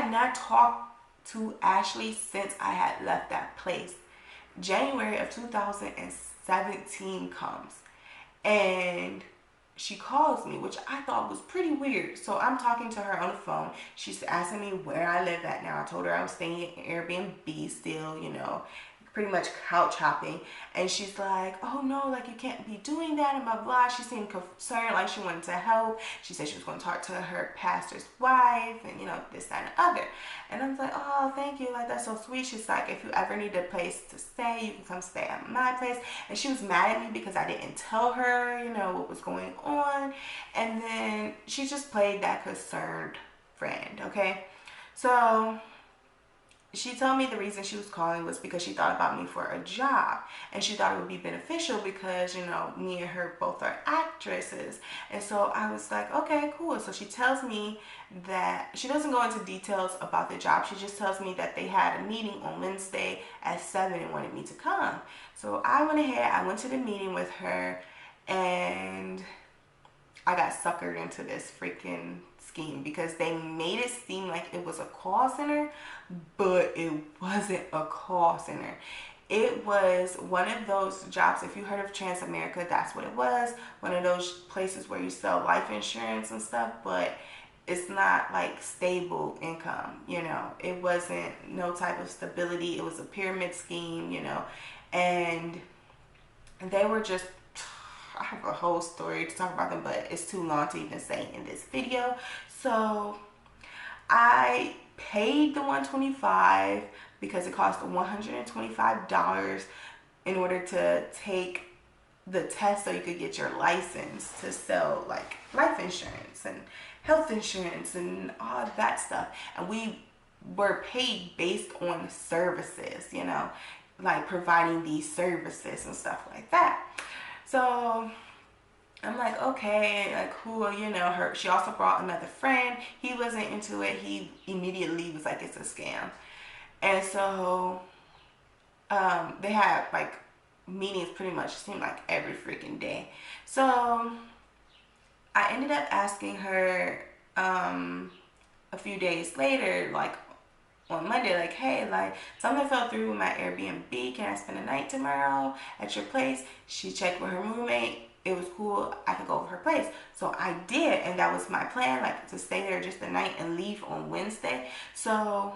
had not talked to Ashley since I had left that place. January of 2017 comes, and she calls me, which I thought was pretty weird. So I'm talking to her on the phone. She's asking me where I live at now. I told her I was staying in Airbnb still, you know, pretty much couch hopping. And she's like, oh no, like you can't be doing that and blah blah. She seemed concerned, like she wanted to help. She said she was going to talk to her pastor's wife and, you know, this, that, and the other. And I was like, oh, thank you, like that's so sweet. She's like, if you ever need a place to stay, you can come stay at my place. And she was mad at me because I didn't tell her, you know, what was going on. And then she just played that concerned friend, okay? So she told me the reason she was calling was because she thought about me for a job, and she thought it would be beneficial because, you know, me and her both are actresses. And so I was like, okay, cool. So she tells me that she doesn't go into details about the job. She just tells me that they had a meeting on Wednesday at 7 and wanted me to come. So I went ahead, I went to the meeting with her, and I got suckered into this freaking scheme because they made it seem like it was a call center, but it wasn't a call center. It was one of those jobs, if you heard of Transamerica, that's what it was. One of those places where you sell life insurance and stuff, but it's not like stable income, you know. It wasn't no type of stability. It was a pyramid scheme, you know. And they were just, I have a whole story to talk about them, but it's too long to even say in this video. So I paid the $125 because it cost $125 in order to take the test so you could get your license to sell like life insurance and health insurance and all that stuff. And we were paid based on services, you know, like providing these services and stuff like that. So I'm like, okay, like cool, you know, she also brought another friend. He wasn't into it. He immediately was like, it's a scam. And so they had like meetings pretty much seemed like every freaking day. So I ended up asking her a few days later, like on Monday, like, hey, like something fell through with my Airbnb. Can I spend the night tomorrow at your place? She checked with her roommate. It was cool. I could go over her place. So I did, and that was my plan, like to stay there just the night and leave on Wednesday. So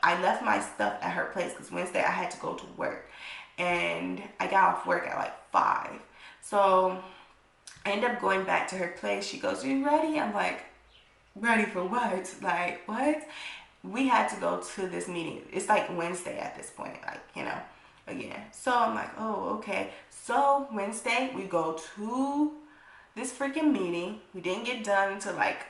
I left my stuff at her place because Wednesday I had to go to work, and I got off work at like 5. So I ended up going back to her place. She goes, you ready? I'm like, ready for what? Like, what? We had to go to this meeting. It's like Wednesday at this point, like, you know, again. So I'm like, oh, okay. So Wednesday we go to this freaking meeting. We didn't get done until like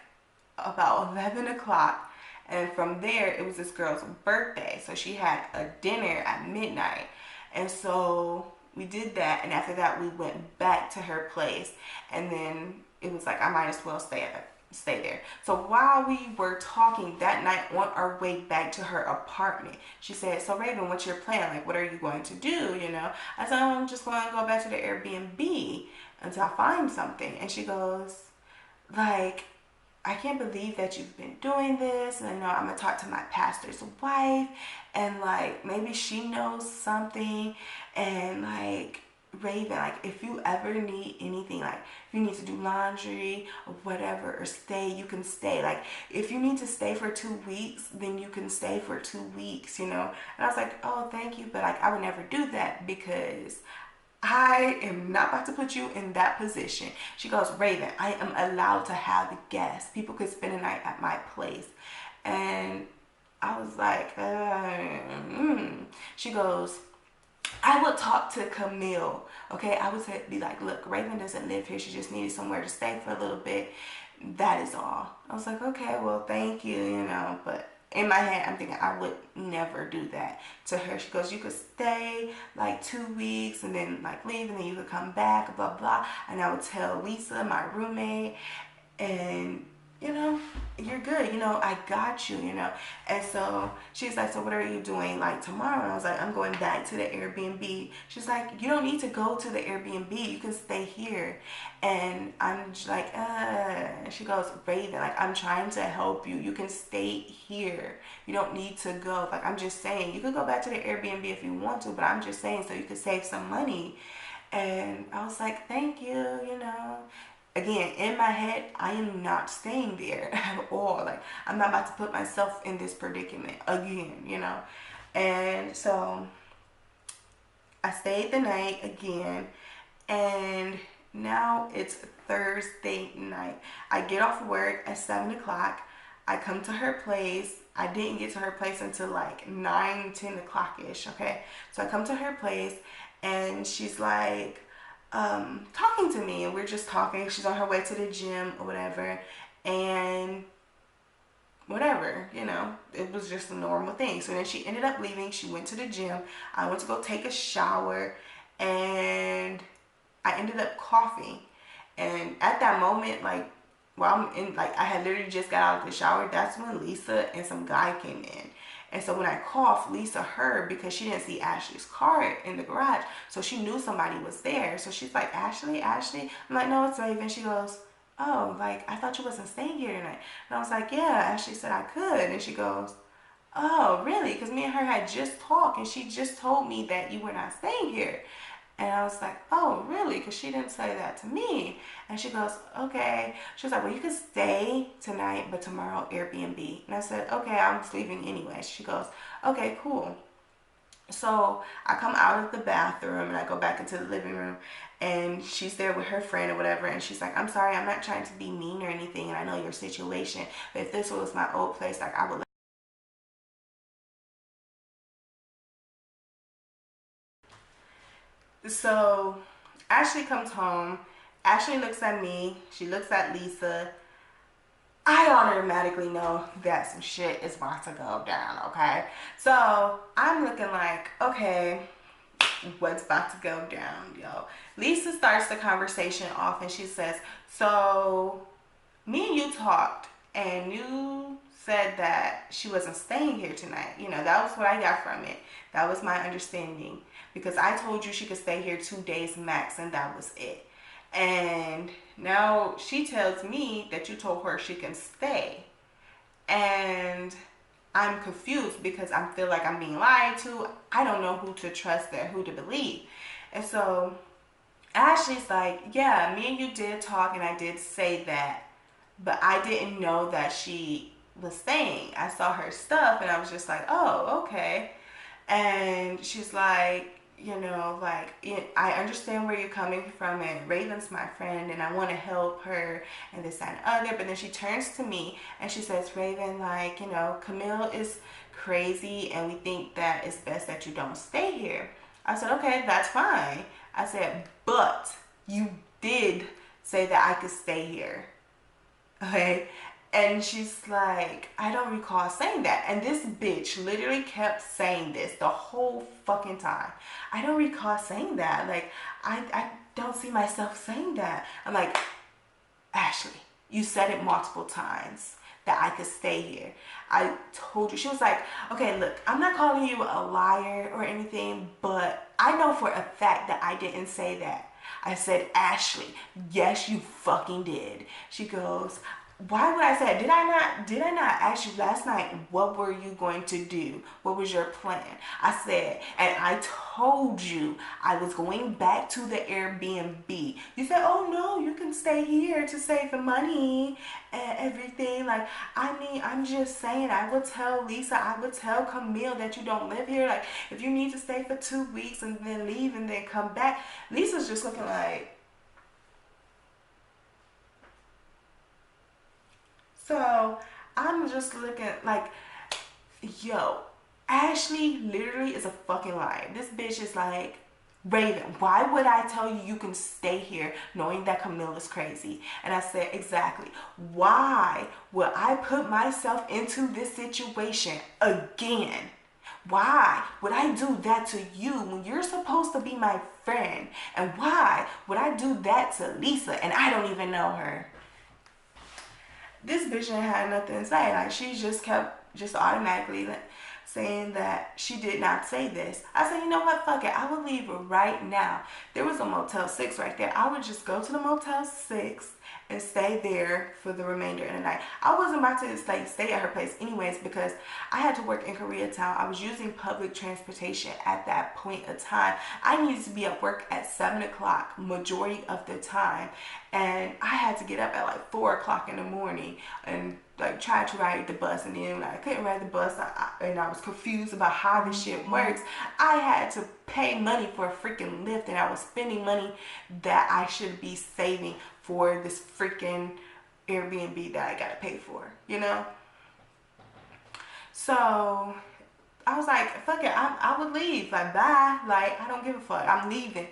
about 11 o'clock. And from there, it was this girl's birthday. So she had a dinner at midnight. And so we did that. And after that, we went back to her place. And then it was like, I might as well stay there. So while we were talking that night on our way back to her apartment, she said, so Raven, what's your plan? Like, what are you going to do? You know, I said, oh, I'm just going to go back to the Airbnb until I find something. And she goes, like, I can't believe that you've been doing this. And I know I'm going to talk to my pastor's wife, and like, maybe she knows something. And like, Raven, like if you ever need anything, like if you need to do laundry or whatever, or stay, you can stay. Like if you need to stay for 2 weeks, then you can stay for 2 weeks, you know. And I was like, oh, thank you, but like I would never do that because I am not about to put you in that position. She goes, Raven, I am allowed to have guests. People could spend a night at my place. And I was like, She goes, I would talk to Camille, okay? I would be like, look, Raven doesn't live here. She just needed somewhere to stay for a little bit. That is all. I was like, okay, well, thank you, you know. But in my head, I'm thinking I would never do that to her. She goes, you could stay like 2 weeks and then like leave, and then you could come back, blah, blah. And I would tell Lisa, my roommate, and you know, you're good. You know, I got you, you know. And so she's like, so what are you doing like tomorrow? And I was like, I'm going back to the Airbnb. She's like, you don't need to go to the Airbnb. You can stay here. And I'm just like, And she goes, Raven, like, I'm trying to help you. You can stay here. You don't need to go. Like, I'm just saying, you could go back to the Airbnb if you want to, but I'm just saying so you could save some money. And I was like, thank you, you know. Again, in my head, I am not staying there at all. Like, I'm not about to put myself in this predicament again, you know. And so I stayed the night again, and now it's Thursday night. I get off work at 7 o'clock. I come to her place. I didn't get to her place until like 9, 10 o'clock ish. Okay, so I come to her place, and she's like talking to me, and we're just talking. She's on her way to the gym or whatever, and whatever, you know, it was just a normal thing. So then she ended up leaving. She went to the gym. I went to go take a shower, and I ended up coughing. And at that moment, like, while I'm in, like, I had literally just got out of the shower, that's when Lisa and some guy came in. And so when I coughed, Lisa heard because she didn't see Ashley's car in the garage. So she knew somebody was there. So she's like, Ashley, Ashley. I'm like, no, it's Raven. She goes, oh, like, I thought you wasn't staying here tonight. And I was like, yeah. Ashley said I could. And she goes, oh, really? Because me and her had just talked, and she just told me that you were not staying here. And I was like, oh, really? Because she didn't say that to me. And she goes, okay. She was like, well, you can stay tonight, but tomorrow Airbnb. And I said, okay, I'm just leaving anyway. She goes, okay, cool. So I come out of the bathroom and I go back into the living room, and she's there with her friend or whatever, and she's like, I'm sorry, I'm not trying to be mean or anything, and I know your situation, but if this was my old place, like, I would. So Ashley comes home. Ashley looks at me. She looks at Lisa. I automatically know that some shit is about to go down, okay? So I'm looking like, okay, what's about to go down, yo? Lisa starts the conversation off, and she says, so me and you talked, and you said that she wasn't staying here tonight. You know, that was what I got from it. That was my understanding, because I told you she could stay here 2 days max, and that was it. And now she tells me that you told her she can stay. And I'm confused because I feel like I'm being lied to. I don't know who to trust there, who to believe. And so Ashley's like, yeah, me and you did talk, and I did say that, but I didn't know that she was staying. I saw her stuff, and I was just like, oh, okay. And she's like, you know, like, I understand where you're coming from, and Raven's my friend, and I want to help her, and this, that, and other. But then she turns to me, and she says, Raven, like, you know, Camille is crazy, and we think that it's best that you don't stay here. I said, okay, that's fine. I said, but you did say that I could stay here. Okay. And she's like, I don't recall saying that. And this bitch literally kept saying this the whole fucking time. I don't recall saying that. Like, I don't see myself saying that. I'm like, Ashley, you said it multiple times that I could stay here. I told you. She was like, okay, look, I'm not calling you a liar or anything, but I know for a fact that I didn't say that. I said, Ashley, yes, you fucking did. She goes, why would I say it? Did I not ask you last night what were you going to do? What was your plan? I said, and I told you I was going back to the Airbnb. You said, oh no, you can stay here to save the money and everything. Like, I mean, I'm just saying, I would tell Lisa, I would tell Camille that you don't live here. Like, if you need to stay for 2 weeks and then leave and then come back. Lisa's just looking like, so I'm just looking like, yo, Ashley literally is a fucking liar. This bitch is like, Raven, why would I tell you you can stay here knowing that Camille is crazy? And I said, exactly. Why would I put myself into this situation again? Why would I do that to you when you're supposed to be my friend? And why would I do that to Lisa and I don't even know her? this bitch didn't have nothing to say. Like, she just kept just automatically saying that she did not say this. I said, you know what, fuck it, I will leave right now. There was a Motel 6 right there. I would just go to the Motel 6 and stay there for the remainder of the night. I wasn't about to stay at her place anyways, because I had to work in Koreatown. I was using public transportation at that point of time. I needed to be at work at 7 o'clock majority of the time, and I had to get up at like 4 o'clock in the morning and like try to ride the bus. And then when I couldn't ride the bus, and I was confused about how this shit works, I had to pay money for a freaking Lyft, and I was spending money that I should be saving for this freaking Airbnb that I gotta pay for, you know? So I was like, fuck it, I would leave. Like, bye. Like, I don't give a fuck. I'm leaving.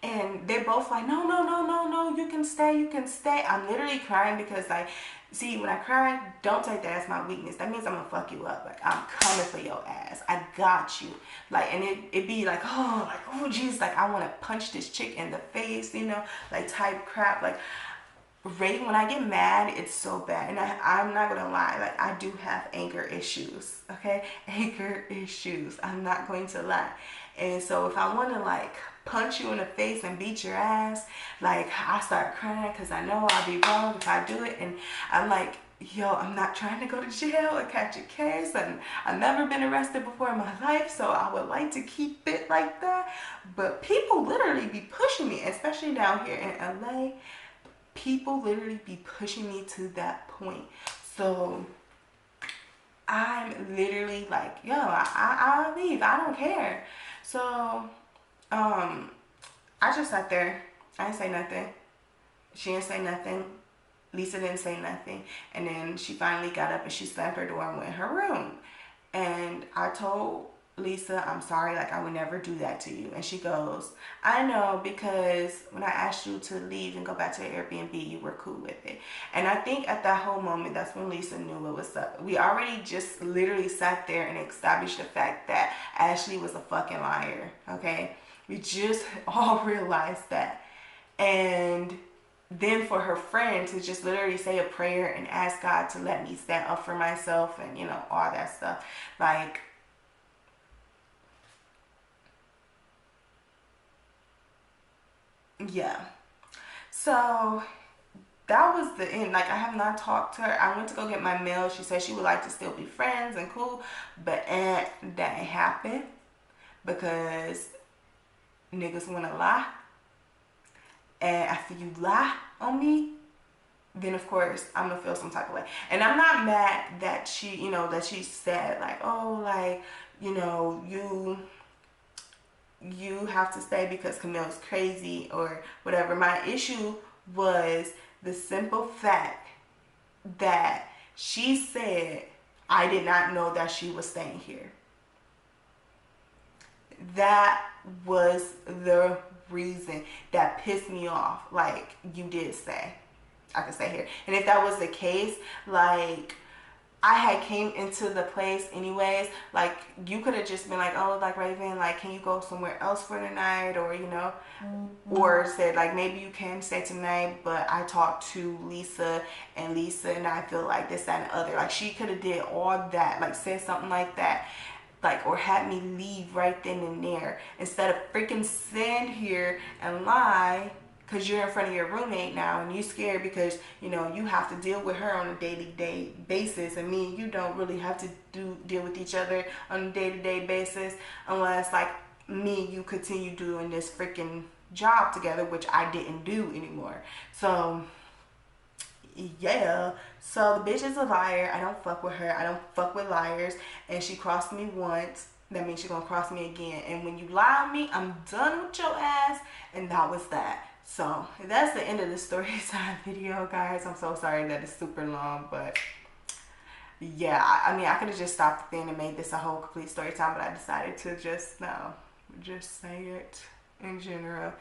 And they're both like, no, no, no, no, no, you can stay, you can stay. I'm literally crying because, like, see, when I cry, don't take that as my weakness. That means I'm gonna fuck you up. Like, I'm coming for your ass. I got you. Like, and it be like, oh, geez, like, I wanna punch this chick in the face, you know, like, type crap. Like, Raven, when I get mad, it's so bad. And I'm not gonna lie, like, I do have anger issues, okay? Anger issues. I'm not going to lie. And so if I wanna, like, punch you in the face and beat your ass, like, I start crying because I know I'll be wrong if I do it. And I'm like, yo, I'm not trying to go to jail or catch a case, and I've never been arrested before in my life, so I would like to keep it like that. But people literally be pushing me, especially down here in LA. People literally be pushing me to that point. So I'm literally like, yo, I'll leave. I don't care. So I just sat there. I didn't say nothing. She didn't say nothing. Lisa didn't say nothing. And then she finally got up and she slammed her door and went in her room. And I told Lisa, I'm sorry, like, I would never do that to you. And she goes, I know, because when I asked you to leave and go back to the Airbnb, you were cool with it. And I think at that whole moment, that's when Lisa knew what was up. We already just literally sat there and established the fact that Ashley was a fucking liar, okay? We just all realized that. And then for her friend to just literally say a prayer and ask God to let me stand up for myself and, you know, all that stuff. Like, yeah. So that was the end. Like, I have not talked to her. I went to go get my mail. She said she would like to still be friends and cool, but that ain't happen because niggas wanna lie. And after you lie on me, then of course I'm gonna feel some type of way. And I'm not mad that she, you know, that she said like, oh, like, you know, you have to stay because Camille's crazy or whatever. My issue was the simple fact that she said, I did not know that she was staying here. That was the reason that pissed me off. Like, you did say I could stay here. And if that was the case, like, I had came into the place anyways, like, you could have just been like, oh, like, Raven, like, can you go somewhere else for the night? Or, you know, or said, like, maybe you can stay tonight, but I talked to Lisa and I feel like this, that, and the other. Like, she could have did all that, like, said something like that. Like, or had me leave right then and there instead of freaking stand here and lie because you're in front of your roommate now and you scared because, you know, you have to deal with her on a day-to-day basis, and me and you don't really have to deal with each other on a day-to-day basis unless, like, me and you continue doing this freaking job together, which I didn't do anymore. So yeah, so the bitch is a liar. I don't fuck with her. I don't fuck with liars. And she crossed me once, that means she's gonna cross me again. And when you lie on me, I'm done with your ass. And that was that. So that's the end of the story time video, guys. I'm so sorry that it's super long, but yeah, I mean, I could have just stopped the thing and made this a whole complete story time, but I decided to just say it in general.